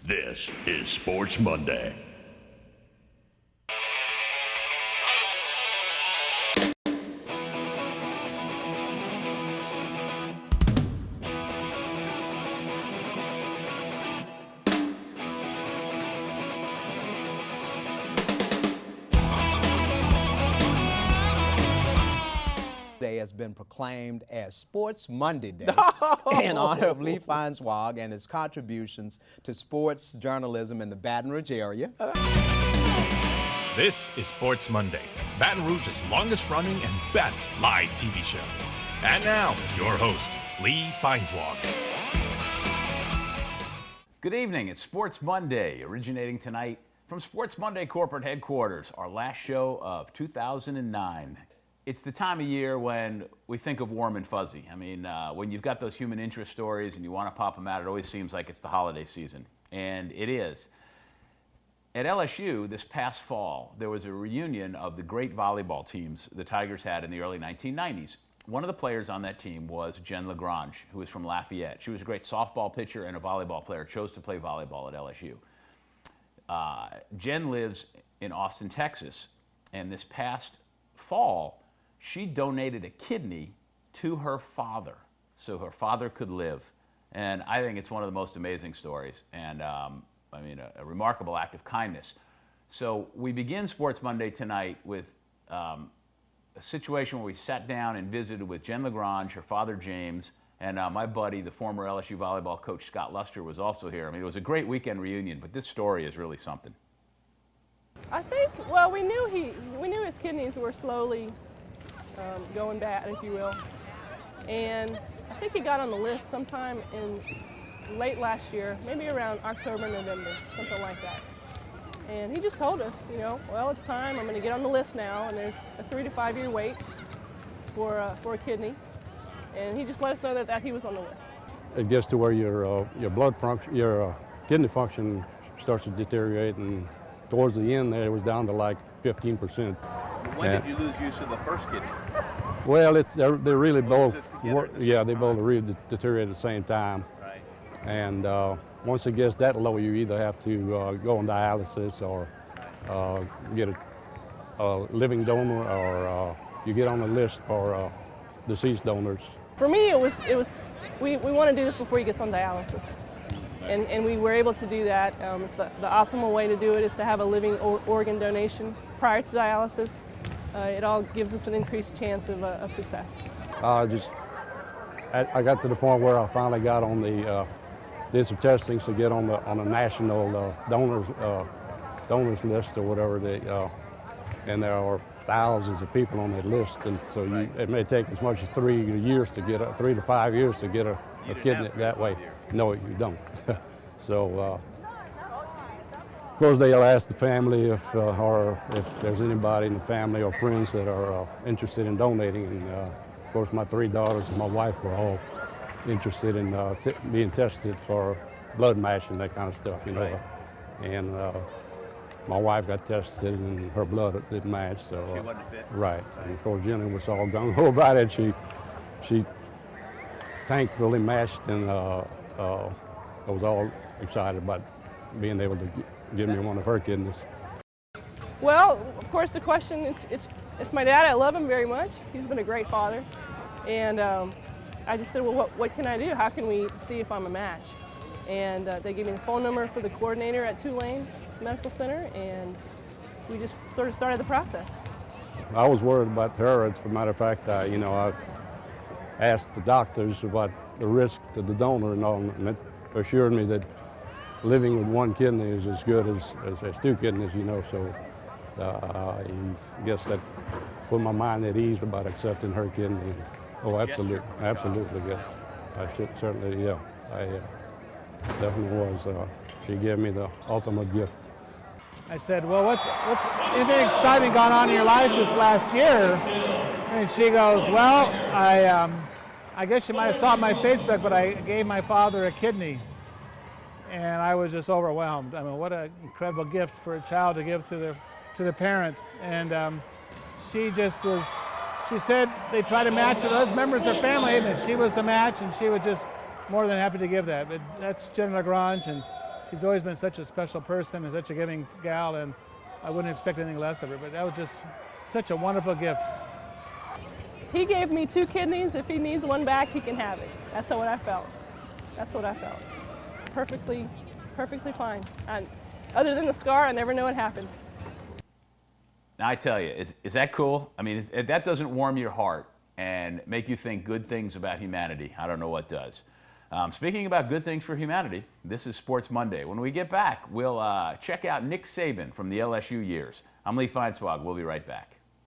This is Sports Monday. Day has been proclaimed as Sports Monday Day in honor of Lee Feinswag and his contributions to sports journalism in the Baton Rouge area. This is Sports Monday, Baton Rouge's longest running and best live TV show. And now, your host, Lee Feinswag. Good evening, it's Sports Monday, originating tonight from Sports Monday corporate headquarters, our last show of 2009. It's the time of year when we think of warm and fuzzy. I mean, when you've got those human interest stories and you want to pop them out, it always seems like it's the holiday season. And it is. At LSU this past fall, there was a reunion of the great volleyball teams the Tigers had in the early 1990s. One of the players on that team was James LaGrange, who was from Lafayette. She was a great softball pitcher and a volleyball player, chose to play volleyball at LSU. Jen lives in Austin, Texas, and this past fall, she donated a kidney to her father so her father could live. And I think it's one of the most amazing stories and, a remarkable act of kindness. So we begin Sports Monday tonight with a situation where we sat down and visited with Jen LaGrange, her father James, and my buddy, the former LSU volleyball coach Scott Luster, was also here. I mean, it was a great weekend reunion, but this story is really something. I think, well, we knew his kidneys were slowly going bad, if you will. And I think he got on the list sometime in late last year, maybe around October, November, something like that. And he just told us, well, it's time. I'm going to get on the list now, and there's a 3 to 5 year wait for a kidney. And he just let us know that he was on the list. It gets to where your blood function, your kidney function starts to deteriorate, and towards the end there, it was down to like 15%. When did you lose use of the first kidney? Well, they're really both, they both really deteriorate at the same time. Right. And once it gets that low, you either have to go on dialysis or get a living donor, or you get on the list for deceased donors. For me, it was we want to do this before he gets on dialysis. And we were able to do that. It's the optimal way to do it is to have a living organ donation prior to dialysis. It all gives us an increased chance of success. I got to the point where I finally got on did some testing to get on the national donors list or whatever. And there are thousands of people on that list, and so it may take as much as 3 to 5 years to get a kidney that way. No, you don't. So, of course, they'll ask the family if there's anybody in the family or friends that are interested in donating. And of course, my 3 daughters and my wife were all interested in being tested for blood match and that kind of stuff, Right. And my wife got tested and her blood didn't match. So she wasn't fit. Right. And of course, Jenny was all gung-ho about it. She thankfully matched, and I was all excited about being able to give me one of her kidneys. Well, of course, the question, it's my dad. I love him very much. He's been a great father. And I just said, well, what can I do? How can we see if I'm a match? And they gave me the phone number for the coordinator at Tulane Medical Center, and we just sort of started the process. I was worried about her. As a matter of fact, I asked the doctors about the risk to the donor and all, and it assured me that living with one kidney is as good as 2 kidneys, So I guess that put my mind at ease about accepting her kidney. Oh, absolutely, yes. I certainly, yeah. I definitely was. She gave me the ultimate gift. I said, well, what's anything exciting gone on in your life this last year? And she goes, well, I guess you might have saw my Facebook, but I gave my father a kidney. And I was just overwhelmed. I mean, what an incredible gift for a child to give to the parent. And she said they try to match with other members of her family, and she was the match, and she was just more than happy to give that. But that's Jen LaGrange, and she's always been such a special person and such a giving gal, and I wouldn't expect anything less of her. But that was just such a wonderful gift. He gave me 2 kidneys. If he needs one back, he can have it. That's what I felt. That's what I felt. Perfectly fine. And other than the scar, I never know what happened. Now, I tell you, is that cool? I mean, if that doesn't warm your heart and make you think good things about humanity, I don't know what does. Speaking about good things for humanity, this is Sports Monday. When we get back, we'll check out Nick Saban from the LSU years. I'm Lee Feinswag. We'll be right back.